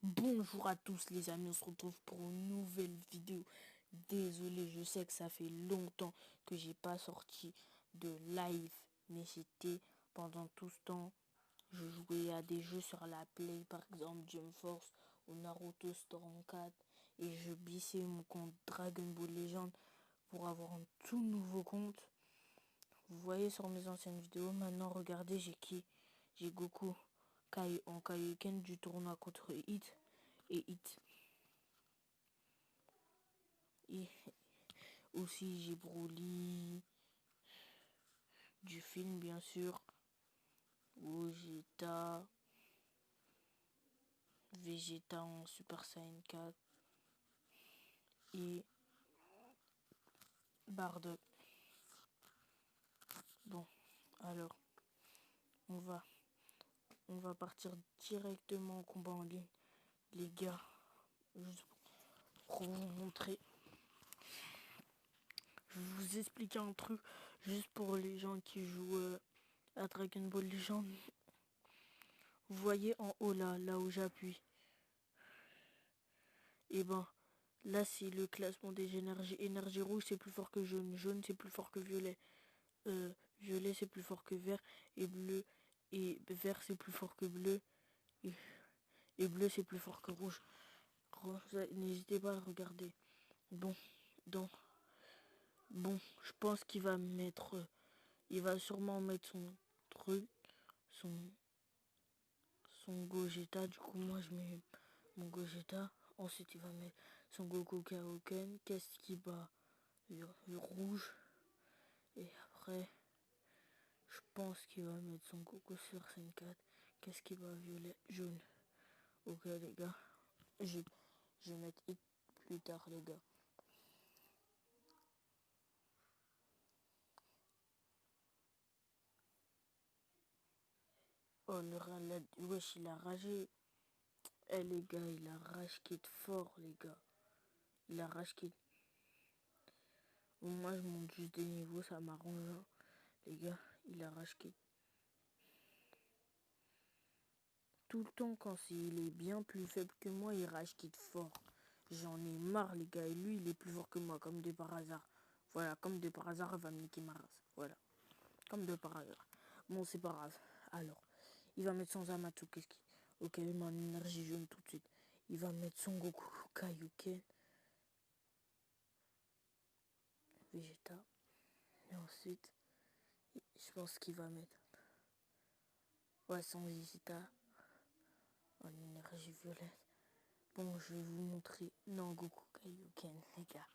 Bonjour à tous les amis, on se retrouve pour une nouvelle vidéo. Désolé, je sais que ça fait longtemps que j'ai pas sorti de live, mais c'était pendant tout ce temps, je jouais à des jeux sur la Play, par exemple Jump Force ou Naruto Storm 4, et je bissais mon compte Dragon Ball Legend pour avoir un tout nouveau compte. Vous voyez sur mes anciennes vidéos, maintenant regardez, j'ai qui? J'ai Goku en Kaioken du tournoi contre Hit. Et Hit. Et aussi j'ai Broly du film bien sûr. Vegeta. Vegeta en Super Saiyan 4. Et Bardock. Bon, alors on va partir directement au combat en ligne. Les gars, juste pour vous montrer. Je vais vous expliquer un truc juste pour les gens qui jouent à Dragon Ball Legend. Vous voyez en haut là où j'appuie. Et ben là c'est le classement des énergies. Énergie rouge c'est plus fort que jaune. Jaune c'est plus fort que violet. Violet c'est plus fort que vert. Et bleu. Et vert c'est plus fort que bleu. Et bleu c'est plus fort que rouge. N'hésitez pas à regarder. Bon, donc, bon, je pense qu'il va mettre. Il va sûrement mettre son truc. Son Gogeta. Du coup moi je mets mon Gogeta. Ensuite il va mettre son Goku Kaioken. Qu'est-ce qui bat le rouge. Et après je pense qu'il va mettre son Goku sur 5-4. Qu'est-ce qui va violet jaune. Ok les gars. Je vais mettre Hit plus tard les gars. Oh wesh il a ragé. Eh les gars il a rage quitte fort les gars. Il a rage quitte. Bon, moi je monte juste des niveaux, ça m'arrange hein. Les gars, il a rage quitte. Tout le temps quand il est bien plus faible que moi, il rage quitte fort. J'en ai marre les gars, et lui il est plus fort que moi, comme de par hasard. Voilà, comme de par hasard, il va me niquer ma race. Voilà, comme de par hasard. Bon, c'est pas grave. Alors, il va mettre son Zamasu, qu'est-ce qui... Ok, il met en énergie jaune tout de suite. Il va mettre son Goku Kaioken. Vegeta. Et ensuite, je pense qu'il va mettre... Ouais, son Vegeta en énergie violette. Bon, je vais vous montrer. Non, Goku Kaioken, les gars.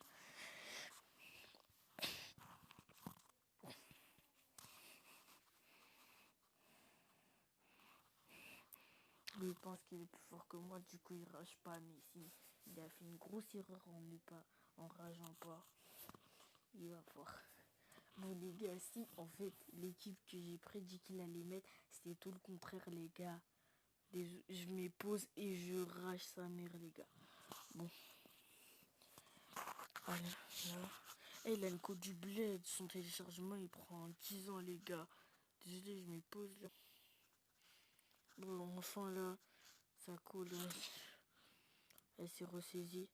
Lui, il pense qu'il est plus fort que moi, du coup, il rage pas. Mais si il a fait une grosse erreur en rageant pas, il va voir. Bon, les gars, si, en fait, l'équipe que j'ai prédit qu'il allait mettre, c'était tout le contraire, les gars. Je me pose et je rage sa mère, les gars. Bon. Allez, là. Et il a une code du bled. Son téléchargement, il prend 10 ans, les gars. Désolé, je me pose là. Bon, enfin là, ça coule. Elle s'est ressaisie.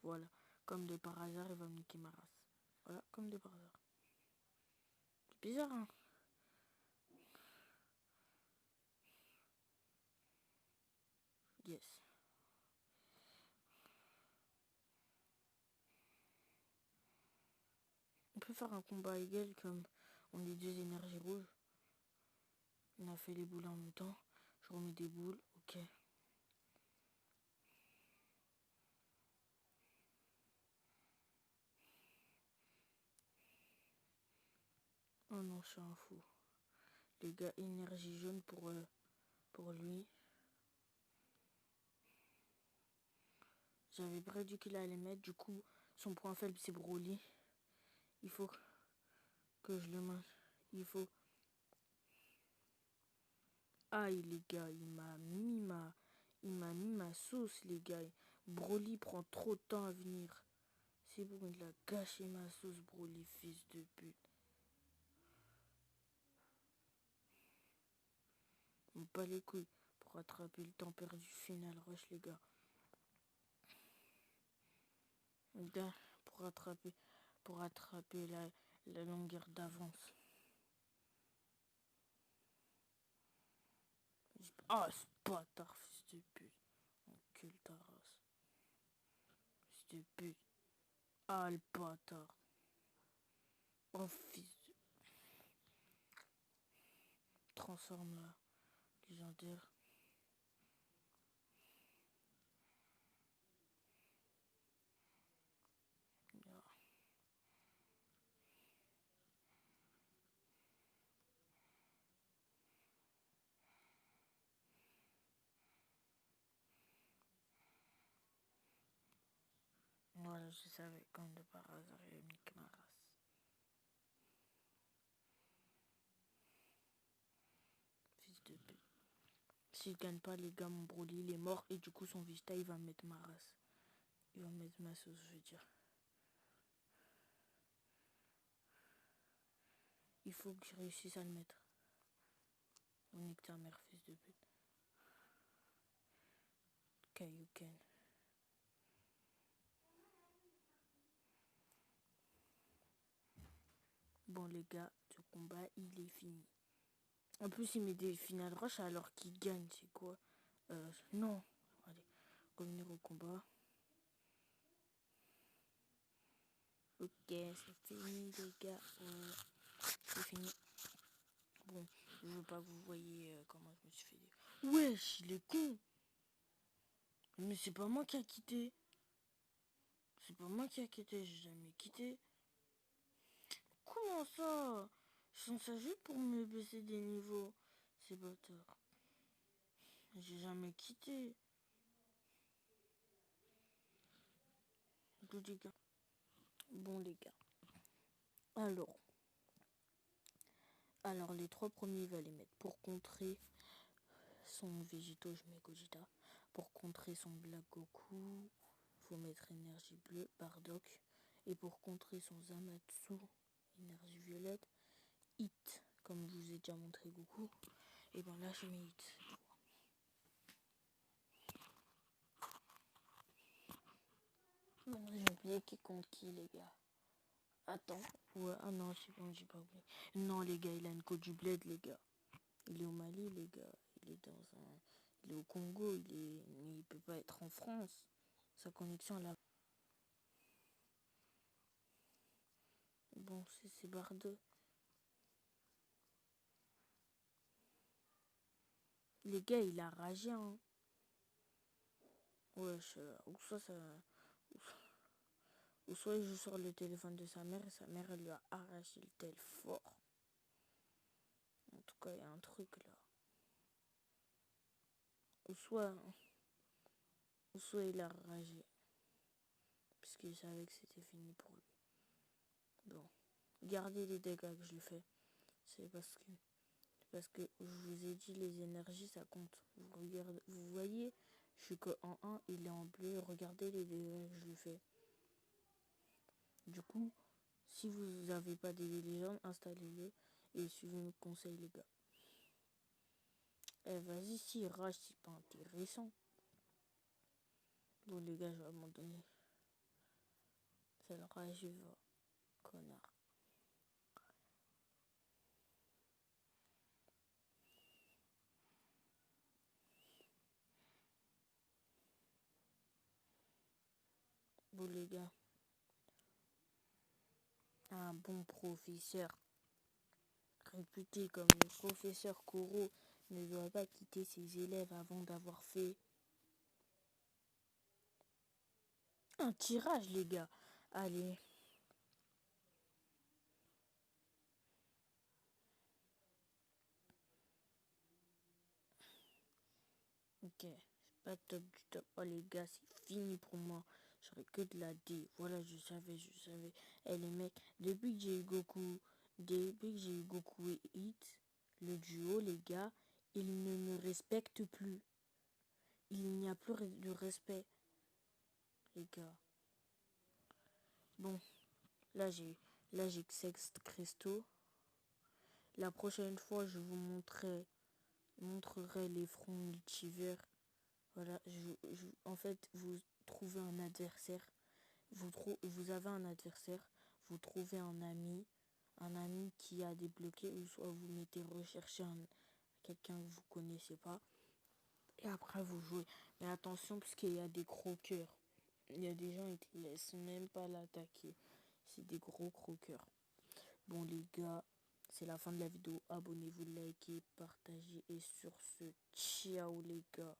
Voilà. Comme de par hasard, il va me niquer ma race. Voilà, comme de par hasard. C'est bizarre, hein. Yes. On peut faire un combat égal comme on est deux énergies rouges. On a fait les boules en même temps. Je remets des boules. Ok. Oh non, je suis un fou. Les gars, énergie jaune pour lui. J'avais prédit qu'il allait mettre. Du coup, son point faible, c'est Broly. Il faut que je le mange. Il faut... Aïe, les gars, il m'a mis ma sauce, les gars. Broly prend trop de temps à venir. C'est bon, il a gâché ma sauce, Broly, fils de pute. Pas les couilles. pour rattraper le temps perdu final rush, les gars. Pour rattraper la longueur d'avance. Ah, ce bâtard, fils de pute. Encule ta race. Fils de pute. Ah, le bâtard. Oh, fils de... Transforme là. Légendaire. Voilà, je savais, comme de par hasard, il a niqué ma race. Fils de pute. S'il gagne pas, les gars, mon Broly, il est mort. Et du coup, son Vista, il va mettre ma race. Il va mettre ma sauce, je veux dire. Il faut que je réussisse à le mettre. On nique ta mère, fils de pute. Kaioken. Bon, les gars, ce combat, il est fini. En plus, il met des finales rush alors qu'il gagne. C'est quoi? Non. Allez, revenir au combat. Ok, c'est fini, les gars. C'est fini. Bon, je veux pas que vous voyez comment je me suis fait dire. Wesh, il est con. Mais c'est pas moi qui a quitté. C'est pas moi qui a quitté, j'ai jamais quitté. Comment ça? Je suis censé juste pour me baisser des niveaux. C'est bâtard. J'ai jamais quitté. Les gars. Bon les gars. Alors les 3 premiers, il va les mettre pour contrer son Végéto, je mets Gogeta. Pour contrer son Black Goku, faut mettre énergie bleue, Bardock. Et pour contrer son Zamatsu, énergie violette, Hit, comme je vous ai déjà montré Goku. Et ben là je mets Hit. Maintenant j'ai oublié qui compte qui les gars. Attends, ouais, ah non, c'est bon, j'ai pas oublié. Non les gars, il a une côte du bled les gars. Il est au Mali les gars, il est au Congo, mais il peut pas être en France. Sa connexion là. Bon, c'est Bardeux. Les gars, il a ragé, hein. Wesh, ou soit il joue sur le téléphone de sa mère et sa mère, elle lui a arraché le tel fort. En tout cas, il y a un truc là. Ou soit il a ragé. Parce qu'il savait que c'était fini pour lui. Bon, gardez les dégâts que je fais. C'est parce que je vous ai dit les énergies ça compte. Vous voyez, je suis que en 1, il est en bleu. Regardez les dégâts que je lui fais. Du coup, si vous n'avez pas des légendes, installez-le et suivez mes conseils les gars. Eh vas-y, si rage, c'est pas intéressant. Bon les gars, je vais abandonner. C'est le rage, va, connard. Bon les gars, un bon professeur, réputé comme le professeur Koro, ne doit pas quitter ses élèves avant d'avoir fait un tirage les gars. Allez. Ok, c'est pas top du top. Oh les gars, c'est fini pour moi. J'aurais que de la D. Voilà, je savais. Eh les mecs, depuis que j'ai eu Goku et Hit, le duo, les gars, ils ne me respectent plus. Il n'y a plus de respect, les gars. Bon, là j'ai Sex Cresto. La prochaine fois, je vous montrerai montrerai les fronts multivers. Voilà, en fait, vous trouvez un adversaire, vous avez un adversaire, vous trouvez un ami qui a débloqué, ou soit vous mettez rechercher quelqu'un que vous connaissez pas, et après vous jouez. Mais attention, parce qu'il y a des croqueurs. Il y a des gens, ils te laissent même pas l'attaquer. C'est des gros croqueurs. Bon les gars, c'est la fin de la vidéo. Abonnez-vous, likez, partagez. Et sur ce, ciao les gars.